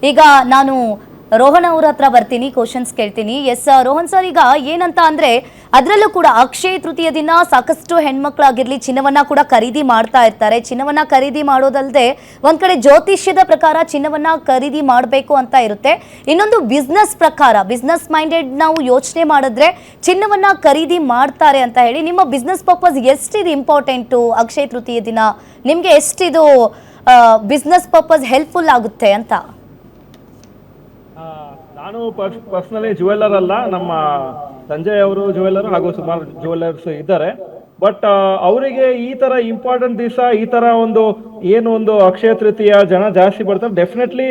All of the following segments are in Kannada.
ಈಗ ನಾನು ರೋಹನ್ ಅವರ ಹತ್ರ ಬರ್ತೀನಿ, ಕ್ವಶನ್ಸ್ ಕೇಳ್ತೀನಿ. ಎಸ್ ರೋಹನ್ ಸರ್, ಈಗ ಏನಂತ ಅಂದ್ರೆ ಅದರಲ್ಲೂ ಕೂಡ ಅಕ್ಷಯ ತೃತೀಯ ದಿನ ಸಾಕಷ್ಟು ಹೆಣ್ಮಕ್ಳಾಗಿರ್ಲಿ ಚಿನ್ನವನ್ನ ಕೂಡ ಖರೀದಿ ಮಾಡ್ತಾ ಇರ್ತಾರೆ. ಚಿನ್ನವನ್ನ ಖರೀದಿ ಮಾಡೋದಲ್ಲದೆ ಒಂದ್ ಕಡೆ ಜ್ಯೋತಿಷ್ಯದ ಪ್ರಕಾರ ಚಿನ್ನವನ್ನ ಖರೀದಿ ಮಾಡಬೇಕು ಅಂತ ಇರುತ್ತೆ. ಇನ್ನೊಂದು ಬಿಸ್ನೆಸ್ ಪ್ರಕಾರ, ಬಿಸ್ನೆಸ್ ಮೈಂಡೆಡ್ ನಾವು ಯೋಚನೆ ಮಾಡಿದ್ರೆ ಚಿನ್ನವನ್ನ ಖರೀದಿ ಮಾಡ್ತಾರೆ ಅಂತ ಹೇಳಿ. ನಿಮ್ಮ business purpose ಎಷ್ಟಿದು important Akshaya Tritiya ದಿನ? ನಿಮ್ಗೆ ಎಷ್ಟಿದು ಬಿಸ್ನೆಸ್ ಪರ್ಪಸ್ ಹೆಲ್ಪ್ಫುಲ್ ಆಗುತ್ತೆ ಅಂತ? ನಾನು ಪರ್ಸನಲಿ ಜುವೆಲ್ಲರ್ ಅಲ್ಲ, ನಮ್ಮ ಸಂಜಯ್ ಅವರು ಜುವೆಲ್ಲರ್ ಹಾಗೂ ಸುಮಾರು ಜುವೆಲ್ಲರ್ಸ್ ಇದ್ದಾರೆ. ಬಟ್ ಅವರಿಗೆ ಈ ತರ ಇಂಪಾರ್ಟೆಂಟ್ ದಿವಸ ಈ ತರ ಒಂದು ಅಕ್ಷಯ ತೃತೀಯ ಜನ ಜಾಸ್ತಿ ಬರ್ತಾರೆ. ಡೆಫಿನೆಟ್ಲಿ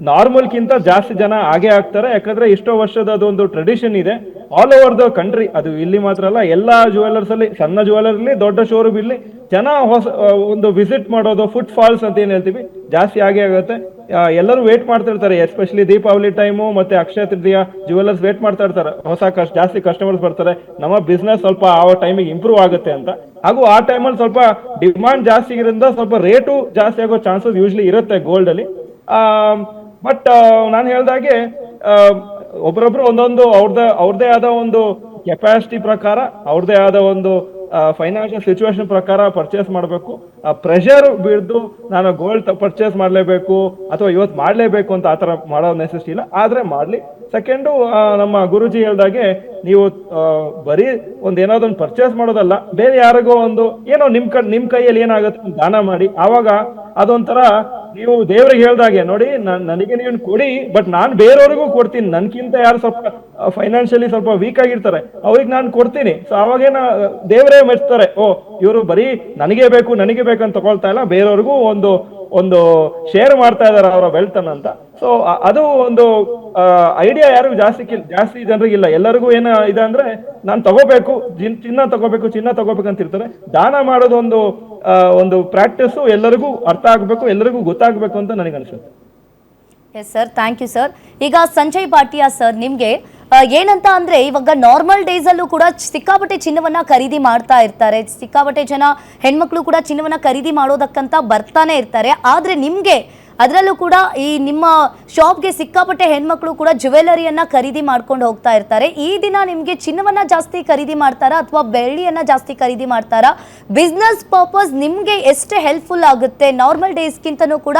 ನಾರ್ಮಲ್ಗಿಂತ ಜಾಸ್ತಿ ಜನ ಹಾಗೆ ಆಗ್ತಾರೆ. ಯಾಕಂದ್ರೆ ಇಷ್ಟೋ ವರ್ಷದ ಅದೊಂದು ಟ್ರೆಡಿಷನ್ ಇದೆ ಆಲ್ ಓವರ್ ದ ಕಂಟ್ರಿ. ಅದು ಇಲ್ಲಿ ಮಾತ್ರ ಅಲ್ಲ, ಎಲ್ಲಾ ಜುವೆಲ್ಲರ್ಸ್ ಅಲ್ಲಿ, ಸಣ್ಣ ಜುವೆಲ್ಲರ್ ಇರಲಿ ದೊಡ್ಡ ಶೋರೂಮ್ ಇರಲಿ, ಜನ ಒಂದು ವಿಸಿಟ್ ಮಾಡೋದು, ಫುಟ್ ಫಾಲ್ಸ್ ಅಂತ ಏನ್ ಹೇಳ್ತೀವಿ, ಜಾಸ್ತಿ ಹಾಗೆ ಆಗುತ್ತೆ. ಎಲ್ಲರೂ ವೇಟ್ ಮಾಡ್ತಾ ಇರ್ತಾರೆ, ಎಸ್ಪೆಷಲಿ ದೀಪಾವಳಿ ಟೈಮು ಮತ್ತೆ ಅಕ್ಷಯ ತೃತೀಯ ಜುವೆಲ್ಲರ್ಸ್ ವೇಟ್ ಮಾಡ್ತಾ ಇರ್ತಾರೆ. ಜಾಸ್ತಿ ಕಸ್ಟಮರ್ಸ್ ಬರ್ತಾರೆ, ನಮ್ಮ ಬಿಸ್ನೆಸ್ ಸ್ವಲ್ಪ ಆ ಟೈಮಿಗೆ ಇಂಪ್ರೂವ್ ಆಗುತ್ತೆ ಅಂತ. ಹಾಗೂ ಆ ಟೈಮಲ್ಲಿ ಸ್ವಲ್ಪ ಡಿಮಾಂಡ್ ಜಾಸ್ತಿ ಇರೋದ್ರಿಂದ ಸ್ವಲ್ಪ ರೇಟು ಜಾಸ್ತಿ ಆಗೋ ಚಾನ್ಸಸ್ ಯೂಶ್ಲಿ ಇರುತ್ತೆ ಗೋಲ್ಡ್ ಅಲ್ಲಿ. ಬಟ್ ನಾನು ಹೇಳ್ದಾಗೆ ಒಬ್ಬರೊಬ್ರು ಒಂದೊಂದು ಅವ್ರದೇ ಆದ ಒಂದು ಕೆಪಾಸಿಟಿ ಪ್ರಕಾರ, ಅವ್ರದೇ ಆದ ಒಂದು ಫೈನಾನ್ಷಿಯಲ್ ಸಿಚುವೇಶನ್ ಪ್ರಕಾರ ಪರ್ಚೇಸ್ ಮಾಡಬೇಕು. ಪ್ರೆಷರ್ ಬಿಡ್ದು ನಾನು ಗೋಲ್ಡ್ ಪರ್ಚೇಸ್ ಮಾಡಲೇಬೇಕು ಅಥವಾ ಇವತ್ತು ಮಾಡಲೇಬೇಕು ಅಂತ ಆತರ ಮಾಡೋ ನೆಸೆಸಿಟಿ ಇಲ್ಲ, ಆದ್ರೆ ಮಾಡ್ಲಿ. ಸೆಕೆಂಡು, ನಮ್ಮ ಗುರುಜಿ ಹೇಳ್ದಾಗೆ ನೀವು ಬರೀ ಏನಾದ್ರು ಒಂದು ಪರ್ಚೇಸ್ ಮಾಡೋದಲ್ಲ, ಬೇರೆ ಯಾರಿಗೋ ಏನೋ ನಿಮ್ ಕೈಯಲ್ಲಿ ಏನಾಗುತ್ತೆ ದಾನ ಮಾಡಿ. ಆವಾಗ ಅದೊಂಥರ ನೀವು ದೇವ್ರಿಗೆ ಹೇಳ್ದಾಗೆ, ನೋಡಿ ನನಗೆ ನೀವು ಕೊಡಿ, ಬಟ್ ನಾನ್ ಬೇರೆಯವ್ರಿಗೂ ಕೊಡ್ತೀನಿ. ನನ್ಕಿಂತ ಯಾರು ಸ್ವಲ್ಪ ಫೈನಾನ್ಷಿಯಲಿ ಸ್ವಲ್ಪ ವೀಕ್ ಆಗಿರ್ತಾರೆ ಅವ್ರಿಗೆ ನಾನು ಕೊಡ್ತೀನಿ. ಸೊ ಅವಾಗೇನ ದೇವರೇ ಮೆಚ್ತಾರೆ, ಓ ಇವರು ಬರೀ ನನಗೆ ಬೇಕು ಅಂತ ತಗೊಳ್ತಾ ಇಲ್ಲ, ಬೇರೆಯವ್ರಿಗೂ ಒಂದು ಶೇರ್ ಮಾಡ್ತಾ ಇದಾರೆ ಅವರ ವೆಲ್ತ್ ಅಂತ. ಸೊ ಅದು ಒಂದು ಐಡಿಯಾ ಯಾರಿಗೂ ಜಾಸ್ತಿ ಜನರಿಗಿಲ್ಲ. ಎಲ್ಲರಿಗೂ ಇದೆ ಅಂದ್ರೆ ನಾನು ತಗೋಬೇಕು, ಚಿನ್ನ ತಗೋಬೇಕು ಅಂತ ಇರ್ತಾರೆ. ದಾನ ಮಾಡೋದು ಒಂದು ಪ್ರಾಕ್ಟೀಸ್ ಎಲ್ಲರಿಗೂ ಅರ್ಥ ಆಗ್ಬೇಕು, ಎಲ್ಲರಿಗೂ ಗೊತ್ತಾಗ್ಬೇಕು ಅಂತ ನನಗೆ ಅನ್ಸುತ್ತೆ. Yes sir, thank you sir. ಈಗ ಸಂಜಯ್ ಭಾಟಿಯಾ ಸರ್, ನಿಮ್ಗೆ ಏನಂತ ಅಂದ್ರೆ ಇವಾಗ ನಾರ್ಮಲ್ ಡೇಸ್ ಅಲ್ಲೂ ಕೂಡ ಸಿಕ್ಕಾಪಟ್ಟೆ ಚಿನ್ನವನ್ನ ಖರೀದಿ ಮಾಡ್ತಾ ಇರ್ತಾರೆ. ಸಿಕ್ಕಾಪಟ್ಟೆ ಜನ ಹೆಣ್ಮಕ್ಳು ಕೂಡ ಚಿನ್ನವನ್ನ ಖರೀದಿ ಮಾಡೋದಕ್ಕಂತ ಬರ್ತಾನೆ ಇರ್ತಾರೆ. ಆದ್ರೆ ನಿಮ್ಗೆ ಅದರಲ್ಲೂ ಕೂಡ ಈ ನಿಮ್ಮ ಶಾಪ್ಗೆ ಸಿಕ್ಕಾಪಟ್ಟೆ ಹೆಣ್ಮಕ್ಳು ಕೂಡ ಜ್ಯುವೆಲರಿಯನ್ನ ಖರೀದಿ ಮಾಡ್ಕೊಂಡು ಹೋಗ್ತಾ ಇರ್ತಾರೆ. ಈ ದಿನ ನಿಮ್ಗೆ ಚಿನ್ನವನ್ನ ಜಾಸ್ತಿ ಖರೀದಿ ಮಾಡ್ತಾರಾ ಅಥವಾ ಬೆಳ್ಳಿಯನ್ನ ಜಾಸ್ತಿ ಖರೀದಿ ಮಾಡ್ತಾರಾ? ಬಿಸ್ನೆಸ್ ಪರ್ಪಸ್ ನಿಮ್ಗೆ ಎಷ್ಟು ಹೆಲ್ಪ್ಫುಲ್ ಆಗುತ್ತೆ? ನಾರ್ಮಲ್ ಡೇಸ್ಗಿಂತನೂ ಕೂಡ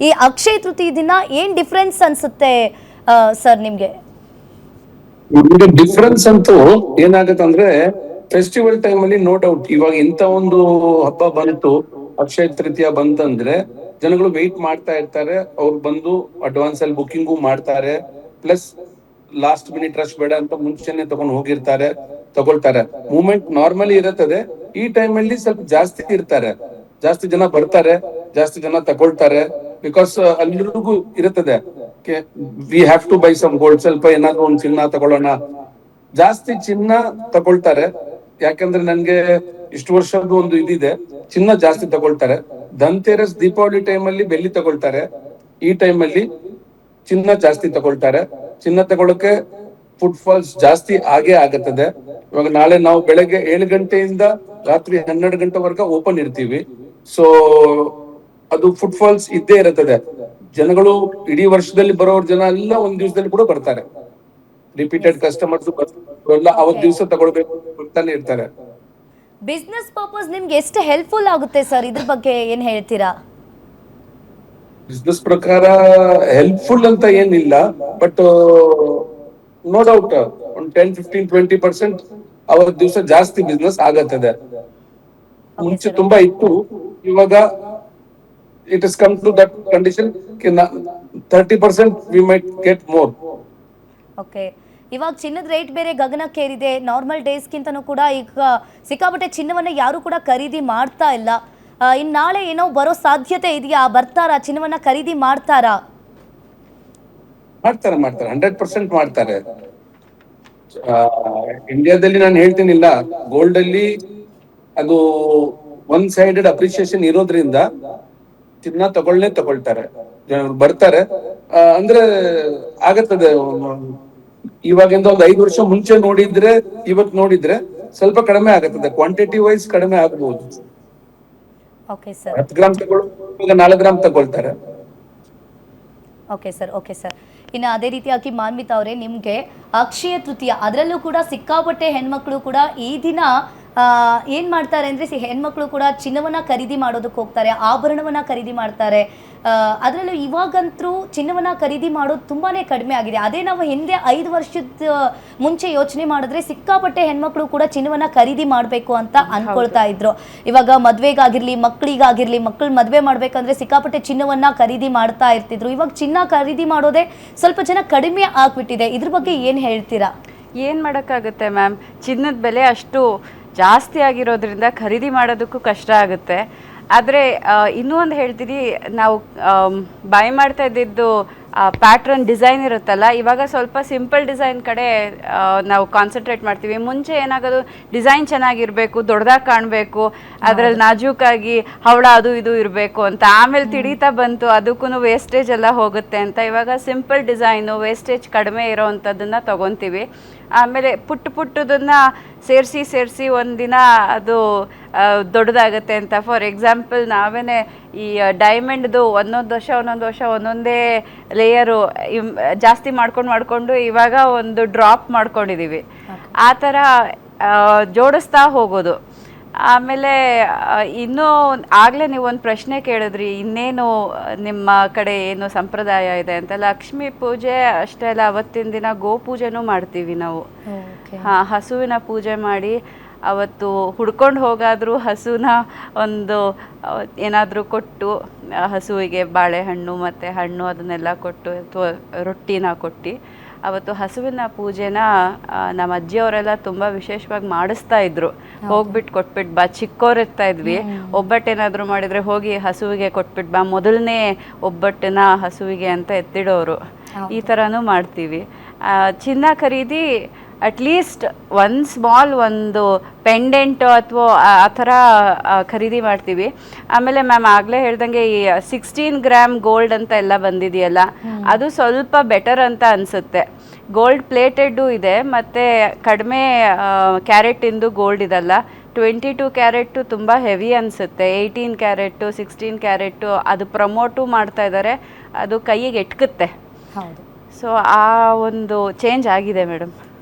ಈ ಅಕ್ಷಯ ತೃತೀಯ ದಿನ ಏನ್ ಡಿಫ್ರೆನ್ಸ್ ಅನ್ಸುತ್ತೆ ಸರ್ ನಿಮ್ಗೆ? ಡಿಫ್ರೆನ್ಸ್ ಅಂತೂ ಏನಾಗುತ್ತೆ ಅಂದ್ರೆ, ಫೆಸ್ಟಿವಲ್ ಟೈಮ್ ಅಲ್ಲಿ ನೋ ಡೌಟ್ ಇವಾಗ ಇಂತ ಒಂದು ಹಬ್ಬ ಬಂತು, ಅಕ್ಷಯ ತೃತೀಯ ಬಂತಂದ್ರೆ ಜನಗಳು ವೆಯ್ಟ್ ಮಾಡ್ತಾ ಇರ್ತಾರೆ. ಅವ್ರು ಬಂದು ಅಡ್ವಾನ್ಸ್ ಅಲ್ಲಿ ಬುಕಿಂಗು ಮಾಡ್ತಾರೆ. ಪ್ಲಸ್ ಲಾಸ್ಟ್ ಮಿನಿಟ್ ರಶ್ ಬೇಡ ಅಂತ ಮುಂಚೆನೆ ತಗೊಳ್ತಾರೆ. ಮೂವ್ಮೆಂಟ್ ನಾರ್ಮಲಿ ಇರುತ್ತದೆ. ಈ ಟೈಮ್ ಅಲ್ಲಿ ಸ್ವಲ್ಪ ಜಾಸ್ತಿ ಇರ್ತಾರೆ, ಜಾಸ್ತಿ ಜನ ಬರ್ತಾರೆ, ಜಾಸ್ತಿ ಜನ ತಗೊಳ್ತಾರೆ. ಬಿಕಾಸ್ ಅಲ್ಲಿಗೂ ಇರುತ್ತದೆ, we have to buy some gold, ಸ್ವಲ್ಪ ಏನಾದ್ರು ಒಂದು ಚಿನ್ನ ತಗೊಳ್ಳೋಣ. ಜಾಸ್ತಿ ಚಿನ್ನ ತಗೊಳ್ತಾರೆ, ಯಾಕಂದ್ರೆ ನನ್ಗೆ ಇಷ್ಟು ವರ್ಷದ್ದು ಒಂದು ಇದಿದೆ, ಚಿನ್ನ ಜಾಸ್ತಿ ತಗೊಳ್ತಾರೆ. ಧನ್ತೆರಸ್, ದೀಪಾವಳಿ ಟೈಮ್ ಅಲ್ಲಿ ಬೆಳ್ಳಿ ತಗೊಳ್ತಾರೆ. ಈ ಟೈಮ್ ಅಲ್ಲಿ ಚಿನ್ನ ಜಾಸ್ತಿ ತಗೊಳ್ತಾರೆ. ಚಿನ್ನ ತಗೊಳಕ್ಕೆ ಫುಟ್ ಫಾಲ್ಸ್ ಜಾಸ್ತಿ ಆಗೇ ಆಗುತ್ತದೆ. ಇವಾಗ ನಾಳೆ ನಾವು ಬೆಳಗ್ಗೆ 7 ಗಂಟೆಯಿಂದ ರಾತ್ರಿ 12 ಗಂಟೆವರೆಗೆ ಓಪನ್ ಇರ್ತೀವಿ. ಸೊ ಅದು ಫುಟ್ ಫಾಲ್ಸ್ ಇದ್ದೇ ಇರುತ್ತದೆ. ಜನಗಳು ಇಡೀ ವರ್ಷದಲ್ಲಿ ಬರೋರ್ ಜನ ಎಲ್ಲ ಒಂದ್ ದಿವಸದಲ್ಲಿ ಕೂಡ ಬರ್ತಾರೆ. ರಿಪೀಟೆಡ್ ಕಸ್ಟಮರ್ಸ್ ಎಲ್ಲ ಅವತ್ ದಿವಸ ತಗೊಳ್ಬೇಕು ಬರ್ತಾನೆ ಇರ್ತಾರೆ. ಬಿಸ್ನೆಸ್ ಪರ್ಪಸ್ ನಿಮ್ಗೆ ಎಷ್ಟು ಹೆಲ್ಪ್ಫುಲ್ ಆಗುತ್ತೆ ಸರ್? ಇದ್ರ ಬಗ್ಗೆ ಏನ್ ಹೇಳ್ತೀರಾ? ಬಿಸ್ನೆಸ್ ಪ್ರಕಾರ ಹೆಲ್ಪ್ಫುಲ್ ಅಂತ ಏನಿಲ್ಲ, ಬಟ್ ನೋ ಡೌಟ್ ಒಂದು 10, 15, 20% ಅವತ್ ದಿವಸ ಜಾಸ್ತಿ ಬಿಸ್ನೆಸ್ ಆಗತ್ತದೆ. ಮುಂಚೆ ತುಂಬಾ ಇತ್ತು, ಇವಾಗ it is come to that condition 30% we might get more. Okay, ಇವಾಗ ಚಿನ್ನದ ರೇಟ್ ಬೇರೆ ಗಗನಕ್ಕೇರಿದೆ. ನಾರ್ಮಲ್ ಡೇಸ್ಗಿಂತನೂ ಕೂಡ ಈಗ ಸಿಕ್ಕಾಪಟ್ಟೆ ಚಿನ್ನವನ್ನ ಯಾರು ಕೂಡ ಖರೀದಿ ಮಾಡ್ತಾ ಇಲ್ಲ. ಇನ್ನು ನಾಳೆ ಏನೋ ಬರೋ ಸಾಧ್ಯತೆ ಇದೆಯಾ? ಬರ್ತಾರಾ? ಚಿನ್ನವನ್ನ ಖರೀದಿ ಮಾಡ್ತಾರಾ? ಮಾಡ್ತಾರೆ 100% ಮಾಡ್ತಾರೆ. ಇಂಡಿಯಾದಲ್ಲಿ ನಾನು ಹೇಳ್ತೀನಿಲ್ಲ, ಗೋಲ್ಡ್ ಅಲ್ಲಿ ಅದು ಒನ್ ಸೈಡೆಡ್ ಅಪ್ರಿಸಿಯೇಷನ್ ಇರೋದ್ರಿಂದ ಚಿನ್ನ ತಗೊಳ್ತಾರೆ, ಜನರು ಬರ್ತಾರೆ. ಅಂದ್ರೆ ಆಗತ್ತದೆ. ಇವಾಗಿಂದ ಒಂದು 5 ವರ್ಷ ಮುಂಚೆ ನೋಡಿದ್ರೆ ಇವತ್ತು ನೋಡಿದ್ರೆ ಸ್ವಲ್ಪ ಕಡಿಮೆ ಆಗುತ್ತದೆ, ಕ್ವಾಂಟಿಟಿ ವೈಸ್ ಕಡಿಮೆ ಆಗಬಹುದು. 10 ಗ್ರಾಮ್ ತಗೊಳ್ಳೋ 4 ಗ್ರಾಮ್ ತಗೊಳ್ತಾರೆ. Okay sir, okay sir. ಇನ್ನು ಅದೇ ರೀತಿಯಾಗಿ ಮಾನ್ವಿತಾ ಅವರೇ, ನಿಮಗೆ ಅಕ್ಷಯ ತೃತೀಯ ಅದರಲ್ಲೂ ಕೂಡ ಸಿಕ್ಕಾಪಟ್ಟೆ ಹೆಣ್ಮಕ್ಳು ಕೂಡ ಈ ದಿನ ಏನು ಮಾಡ್ತಾರೆ ಅಂದರೆ, ಹೆಣ್ಮಕ್ಳು ಕೂಡ ಚಿನ್ನವನ್ನು ಖರೀದಿ ಮಾಡೋದಕ್ಕೆ ಹೋಗ್ತಾರೆ, ಆಭರಣವನ್ನು ಖರೀದಿ ಮಾಡ್ತಾರೆ. ಅದರಲ್ಲೂ ಇವಾಗಂತೂ ಚಿನ್ನವನ್ನು ಖರೀದಿ ಮಾಡೋದು ತುಂಬಾ ಕಡಿಮೆ ಆಗಿದೆ. ಅದೇ ನಾವು ಹಿಂದೆ 5 ವರ್ಷದ ಮುಂಚೆ ಯೋಚನೆ ಮಾಡಿದ್ರೆ ಸಿಕ್ಕಾಪಟ್ಟೆ ಹೆಣ್ಮಕ್ಳು ಕೂಡ ಚಿನ್ನವನ್ನು ಖರೀದಿ ಮಾಡಬೇಕು ಅಂತ ಅನ್ಕೊಳ್ತಾ ಇದ್ರು. ಇವಾಗ ಮದುವೆಗಾಗಿರ್ಲಿ, ಮಕ್ಕಳಿಗಾಗಿರ್ಲಿ, ಮಕ್ಕಳು ಮದುವೆ ಮಾಡಬೇಕಂದ್ರೆ ಸಿಕ್ಕಾಪಟ್ಟೆ ಚಿನ್ನವನ್ನು ಖರೀದಿ ಮಾಡ್ತಾ ಇರ್ತಿದ್ರು. ಇವಾಗ ಚಿನ್ನ ಖರೀದಿ ಮಾಡೋದೇ ಸ್ವಲ್ಪ ಜನ ಕಡಿಮೆ ಆಗ್ಬಿಟ್ಟಿದೆ. ಇದ್ರ ಬಗ್ಗೆ ಏನು ಹೇಳ್ತೀರಾ? ಏನು ಮಾಡೋಕ್ಕಾಗುತ್ತೆ ಮ್ಯಾಮ್, ಚಿನ್ನದ ಬೆಲೆ ಅಷ್ಟು ಜಾಸ್ತಿ ಆಗಿರೋದ್ರಿಂದ ಖರೀದಿ ಮಾಡೋದಕ್ಕೂ ಕಷ್ಟ ಆಗುತ್ತೆ. ಆದರೆ ಇನ್ನೂ ಒಂದು ಹೇಳ್ತೀನಿ, ನಾವು ಬೈ ಮಾಡ್ತಾ ಇದ್ದಿದ್ದು ಪ್ಯಾಟ್ರನ್ ಡಿಸೈನ್ ಇರುತ್ತಲ್ಲ, ಇವಾಗ ಸ್ವಲ್ಪ ಸಿಂಪಲ್ ಡಿಸೈನ್ ಕಡೆ ನಾವು ಕಾನ್ಸಂಟ್ರೇಟ್ ಮಾಡ್ತೀವಿ. ಮುಂಚೆ ಏನಾಗೋದು, ಡಿಸೈನ್ ಚೆನ್ನಾಗಿರಬೇಕು, ದೊಡ್ಡದಾಗಿ ಕಾಣಬೇಕು, ಅದರಲ್ಲಿ ನಾಜೂಕಾಗಿ ಹವಳ ಅದು ಇದು ಇರಬೇಕು ಅಂತ. ಆಮೇಲೆ ತಿಳಿತಾ ಬಂತು ಅದಕ್ಕೂ ವೇಸ್ಟೇಜ್ ಎಲ್ಲ ಹೋಗುತ್ತೆ ಅಂತ. ಇವಾಗ ಸಿಂಪಲ್ ಡಿಸೈನು, ವೇಸ್ಟೇಜ್ ಕಡಿಮೆ ಇರೋವಂಥದ್ದನ್ನು ತೊಗೊತೀವಿ. ಆಮೇಲೆ ಪುಟ್ಟದನ್ನು ಸೇರಿಸಿ ಒಂದಿನ ಅದು ದೊಡ್ಡದಾಗುತ್ತೆ ಅಂತ. ಫಾರ್ ಎಕ್ಸಾಂಪಲ್, ನಾವೇ ಈ ಡೈಮಂಡ್ದು ಒಂದೊಂದು ವರ್ಷ ಒಂದೊಂದೇ ಲೇಯರು ಜಾಸ್ತಿ ಮಾಡ್ಕೊಂಡು ಇವಾಗ ಒಂದು ಡ್ರಾಪ್ ಮಾಡ್ಕೊಂಡಿದ್ದೀವಿ. ಆ ಥರ ಜೋಡಿಸ್ತಾ ಹೋಗೋದು. ಆಮೇಲೆ ಇನ್ನೂ ಆಗಲೇ ನೀವು ಒಂದು ಪ್ರಶ್ನೆ ಕೇಳಿದ್ರಿ, ಇನ್ನೇನು ನಿಮ್ಮ ಕಡೆ ಏನು ಸಂಪ್ರದಾಯ ಇದೆ ಅಂತ. ಲಕ್ಷ್ಮೀ ಪೂಜೆ ಅಷ್ಟೇ ಅಲ್ಲ, ಅವತ್ತಿನ ದಿನ ಗೋಪೂಜೆನೂ ಮಾಡ್ತೀವಿ ನಾವು. ಹಸುವಿನ ಪೂಜೆ ಮಾಡಿ ಅವತ್ತು ಹುಡ್ಕೊಂಡು ಹೋಗಾದರೂ ಹಸುನ ಒಂದು ಏನಾದರೂ ಕೊಟ್ಟು, ಹಸುವಿಗೆ ಬಾಳೆಹಣ್ಣು ಮತ್ತು ಹಣ್ಣು ಅದನ್ನೆಲ್ಲ ಕೊಟ್ಟು ಅಥವಾ ರೊಟ್ಟಿನ ಕೊಟ್ಟು ಅವತ್ತು ಹಸುವಿನ ಪೂಜೆನ ನಮ್ಮ ಅಜ್ಜಿಯವರೆಲ್ಲ ತುಂಬ ವಿಶೇಷವಾಗಿ ಮಾಡಿಸ್ತಾ ಇದ್ರು. ಹೋಗ್ಬಿಟ್ಟು ಕೊಟ್ಬಿಟ್ಟು ಬಾ, ಚಿಕ್ಕವರಿರ್ತಾ ಇದ್ವಿ, ಒಬ್ಬಟ್ಟೇನಾದರೂ ಮಾಡಿದರೆ ಹೋಗಿ ಹಸುವಿಗೆ ಕೊಟ್ಬಿಟ್ಟು ಬಾ, ಮೊದಲನೇ ಒಬ್ಬಟ್ಟನ್ನ ಹಸುವಿಗೆ ಅಂತ ಎತ್ತಿಡೋರು. ಈ ಥರನೂ ಮಾಡ್ತೀವಿ. ಚಿನ್ನ ಖರೀದಿ ಅಟ್ಲೀಸ್ಟ್ ಒಂದು ಪೆಂಡೆಂಟು ಅಥವಾ ಆ ಥರ ಖರೀದಿ ಮಾಡ್ತೀವಿ. ಆಮೇಲೆ ಮ್ಯಾಮ್ ಆಗಲೇ ಹೇಳ್ದಂಗೆ ಈ 16 ಗ್ರಾಮ್ ಗೋಲ್ಡ್ ಅಂತ ಎಲ್ಲ ಬಂದಿದೆಯಲ್ಲ, ಅದು ಸ್ವಲ್ಪ ಬೆಟರ್ ಅಂತ ಅನಿಸುತ್ತೆ. ಗೋಲ್ಡ್ ಪ್ಲೇಟೆಡ್ಡು ಇದೆ, ಮತ್ತು ಕಡಿಮೆ ಕ್ಯಾರೆಟಿಂದು ಗೋಲ್ಡ್ ಇದಲ್ಲ. 22 ಕ್ಯಾರೆಟು ತುಂಬ ಹೆವಿ ಅನಿಸುತ್ತೆ. 18 ಕ್ಯಾರೆಟು, 16 ಕ್ಯಾರೆಟು ಅದು ಪ್ರಮೋಟು ಮಾಡ್ತಾ ಇದ್ದಾರೆ, ಅದು ಕೈಗೆ ಎಟ್ಕುತ್ತೆ. ಸೊ ಆ ಒಂದು ಚೇಂಜ್ ಆಗಿದೆ ಮೇಡಮ್.